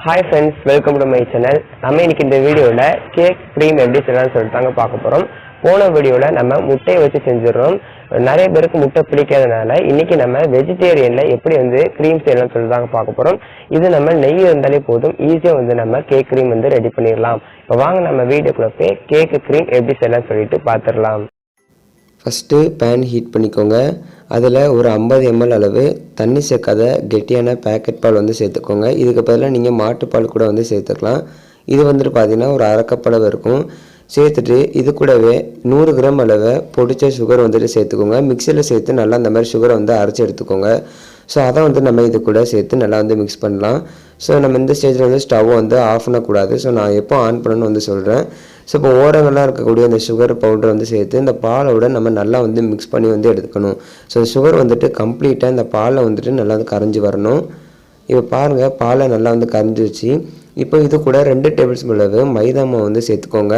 Hi friends, welcome to my channel. நம்ம இன்னைக்கு இந்த வீடியோல கேக் cream எப்படி செய்யலாம்னு சொல்லிட்டாங்க பார்க்க போறோம். போன வீடியோல நம்ம முட்டையை வச்சு செஞ்சிரோம். நிறைய பேருக்கு முட்டை பிடிக்காதனால இன்னைக்கு நம்ம வெஜிடேரியன்ல எப்படி cream செய்யலாம்னு சொல்லிட்டாங்க பார்க்க போறோம். இது நம்ம நெய் இருந்தாலே போதும் ஈஸியா நம்ம கேக் cream ரெடி பண்ணிரலாம். இப்போ வாங்க நம்ம வீடியோக்குள்ள போய் கேக் cream எப்படி செய்யலாம்னு சொல்லிட்டு பாத்துறலாம். ஃபஸ்ட்டு பேன் ஹீட் பண்ணிக்கோங்க. அதில் ஒரு 50 ml அளவு தண்ணி சேர்க்காத கெட்டியான பேக்கெட் பால் சேர்த்துக்கோங்க. இதுக்கு பதிலாக நீங்கள் மாட்டுப்பால் கூட சேர்த்துக்கலாம். இது பார்த்தீங்கன்னா ஒரு அரை கப் அளவு இருக்கும். சேர்த்துட்டு இது கூடவே 100 கிராம் அளவு பொடிச்ச சுகர் சேர்த்துக்கோங்க. மிக்சியில் சேர்த்து நல்லா அந்த மாதிரி சுகரை அரைச்சி எடுத்துக்கோங்க. ஸோ அதை நம்ம இது கூட சேர்த்து நல்லா மிக்ஸ் பண்ணலாம். ஸோ நம்ம இந்த ஸ்டேஜில் ஸ்டவ் ஆஃப் பண்ணக்கூடாது. ஸோ நான் எப்போ ஆன் பண்ணணும்னு சொல்கிறேன். ஸோ இப்போ ஓரங்கள்லாம் இருக்கக்கூடிய அந்த சுகர் பவுடர் சேர்த்து இந்த பாலோட நம்ம நல்லா மிக்ஸ் பண்ணி எடுத்துக்கணும். ஸோ சுகர் கம்ப்ளீட்டாக இந்த பாலில் நல்லா கரைஞ்சி வரணும். இப்போ பாருங்கள், பாலை நல்லா கரைஞ்சிருச்சு. இப்போ இது கூட 2 டேபிள் ஸ்பூன் அளவு மைதா மாவு சேர்த்துக்கோங்க.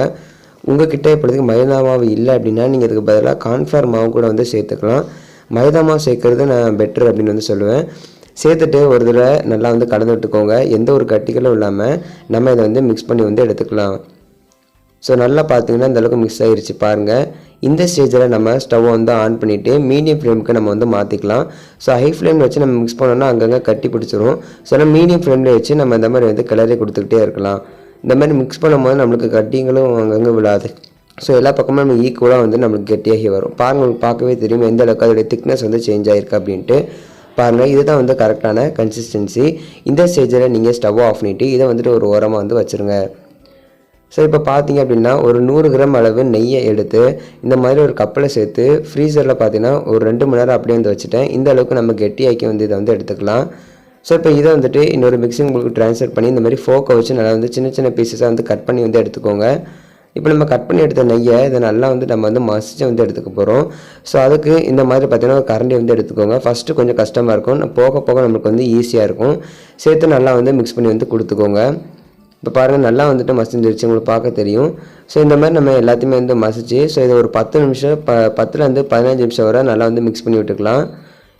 உங்கள்கிட்ட இப்போதைக்கு மைதா மாவு இல்லை அப்படின்னா நீங்கள் இதுக்கு பதிலாக கார்ன்ஃப்ளவர் மாவு கூட சேர்த்துக்கலாம். மைதா மாவு சேர்க்கறது நான் பெட்ரு அப்படின்னு சொல்லுவேன். சேர்த்துட்டு ஒரு தடவை நல்லா கலந்து விட்டுக்கோங்க. எந்த ஒரு கட்டிகளும் இல்லாமல் நம்ம இதை மிக்ஸ் பண்ணி எடுத்துக்கலாம். ஸோ நல்லா பார்த்தீங்கன்னா இந்தளவுக்கு மிக்ஸ் ஆகிருச்சு பாருங்கள். இந்த ஸ்டேஜில் நம்ம ஸ்டவ் ஆன் பண்ணிவிட்டு மீடியம் ஃப்ளேமுக்கு நம்ம மாற்றிக்கலாம். ஸோ ஹை ஃப்ளேமில் வச்சு நம்ம மிக்ஸ் பண்ணோன்னா அங்கங்கே கட்டி பிடிச்சிரும். ஸோ நம்ம மீடியம் ஃப்ளேமில் வச்சு நம்ம இந்த மாதிரி கிளறி கொடுத்துக்கிட்டே இருக்கலாம். இந்த மாதிரி மிக்ஸ் பண்ணும்போது நம்மளுக்கு கட்டிங்களும் அங்கங்கே விழாது. ஸோ எல்லா பக்கமும் நம்ம ஈக்குவலாக நம்மளுக்கு கெட்டியாகி வரும். பாருங்கள், உங்களுக்கு பார்க்கவே தெரியும் எந்த அளவுக்கு அதோடைய திக்னஸ் சேஞ்ச் ஆகிருக்கு அப்படின்ட்டு. பாருங்கள், இதுதான் கரெக்டான கன்சிஸ்டன்சி. இந்த ஸ்டேஜில் நீங்கள் ஸ்டவ் ஆஃப் பண்ணிவிட்டு இதை ஒரு ஓரமாக வச்சுருங்க. ஸோ இப்போ பார்த்தீங்க அப்படின்னா ஒரு 100 கிராம் அளவு நெய்யை எடுத்து இந்த மாதிரி ஒரு கப்பில் சேர்த்து ஃப்ரீசரில் பார்த்தீங்கன்னா ஒரு 2 மணி நேரம் அப்படியே வச்சுட்டேன். இந்த அளவுக்கு நம்ம கெட்டியாக்கி இதை எடுத்துக்கலாம். ஸோ இப்போ இதை இன்னொரு மிக்சிங் உங்களுக்கு ட்ரான்ஸ்ஃபர் பண்ணி இந்த மாதிரி ஃபோக்கை வச்சு நல்லா சின்ன சின்ன பீசஸாக கட் பண்ணி எடுத்துக்கோங்க. இப்போ நம்ம கட் பண்ணி எடுத்த நெய்யை இதை நல்லா நம்ம மசிச்சு எடுத்துக்க போகிறோம். ஸோ அதுக்கு இந்த மாதிரி பார்த்தீங்கன்னா ஒரு கரண்டி எடுத்துக்கோங்க. ஃபஸ்ட்டு கொஞ்சம் கஷ்டமாக இருக்கும், போக போக நம்மளுக்கு ஈஸியாக இருக்கும். சேர்த்து நல்லா மிக்ஸ் பண்ணி கொடுத்துக்கோங்க. இப்போ பாருங்கள், நல்லா மசிஞ்சிருச்சு, உங்களுக்கு பார்க்க தெரியும். ஸோ இந்த மாதிரி நம்ம எல்லாத்தையுமே மசிச்சு ஸோ இதை ஒரு 10 நிமிஷம் 10லேருந்து 15 நிமிஷம் வரை நல்லா மிக்ஸ் பண்ணி விட்டுக்கலாம்.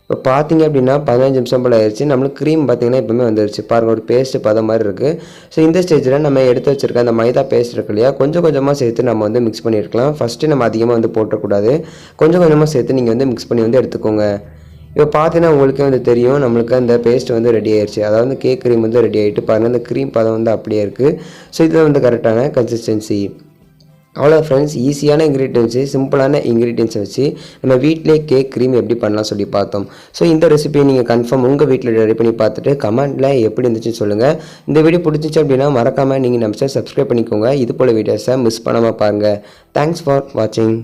இப்போ பார்த்தீங்க அப்படின்னா 15 நிமிஷம் போல் ஆயிடுச்சு. நம்மளுக்கு க்ரீம் பார்த்தீங்கன்னா எப்பவுமே வந்துருச்சு. பாருங்கள், ஒரு பேஸ்ட்டு பதம் மாதிரி இருக்குது. ஸோ இந்த ஸ்டேஜில் நம்ம எடுத்து வச்சுருக்க அந்த மைதா பேஸ்ட் இருக்கு இல்லையா, கொஞ்சம் கொஞ்சமாக சேர்த்து நம்ம மிக்ஸ் பண்ணியிருக்கலாம். ஃபஸ்ட்டு நம்ம அதிகமாக போட்டக்கூடாது. கொஞ்சம் கொஞ்சமாக சேர்த்து நீங்கள் மிக்ஸ் பண்ணி எடுத்துக்கோங்க. இப்போ பார்த்தீங்கன்னா உங்களுக்கே தெரியும் நம்மளுக்கு அந்த பேஸ்ட் ரெடி ஆயிடுச்சு. அதாவது கேக் க்ரீம் ரெடி ஆகிட்டு பாருங்கள், அந்த க்ரீம் பதம் அப்படியே இருக்குது. ஸோ இது கரெக்டான கன்சிஸ்டன்சி. அவ்வளோ ஃப்ரெண்ட்ஸ், ஈஸியான இன்க்ரீடியன்ஸு, சிம்பிளான இன்க்ரீடியன்ஸை வச்சு நம்ம வீட்டிலே கேக் க்ரீம் எப்படி பண்ணலாம் சொல்லி பார்த்தோம். ஸோ இந்த ரெசிபியை நீங்கள் கன்ஃபார்ம் உங்கள் வீட்டில் ரெடி பண்ணி பார்த்துட்டு கமெண்ட்டில் எப்படி இருந்துச்சுன்னு சொல்லுங்கள். இந்த வீடியோ பிடிச்சிச்சு அப்படின்னா மறக்காமல் நீங்கள் நம்ம சப்ஸ்கிரைப் பண்ணிக்கோங்க. இது போல் வீடியோஸை மிஸ் பண்ணாமல் பாருங்கள். தேங்க்ஸ் ஃபார் வாட்சிங்.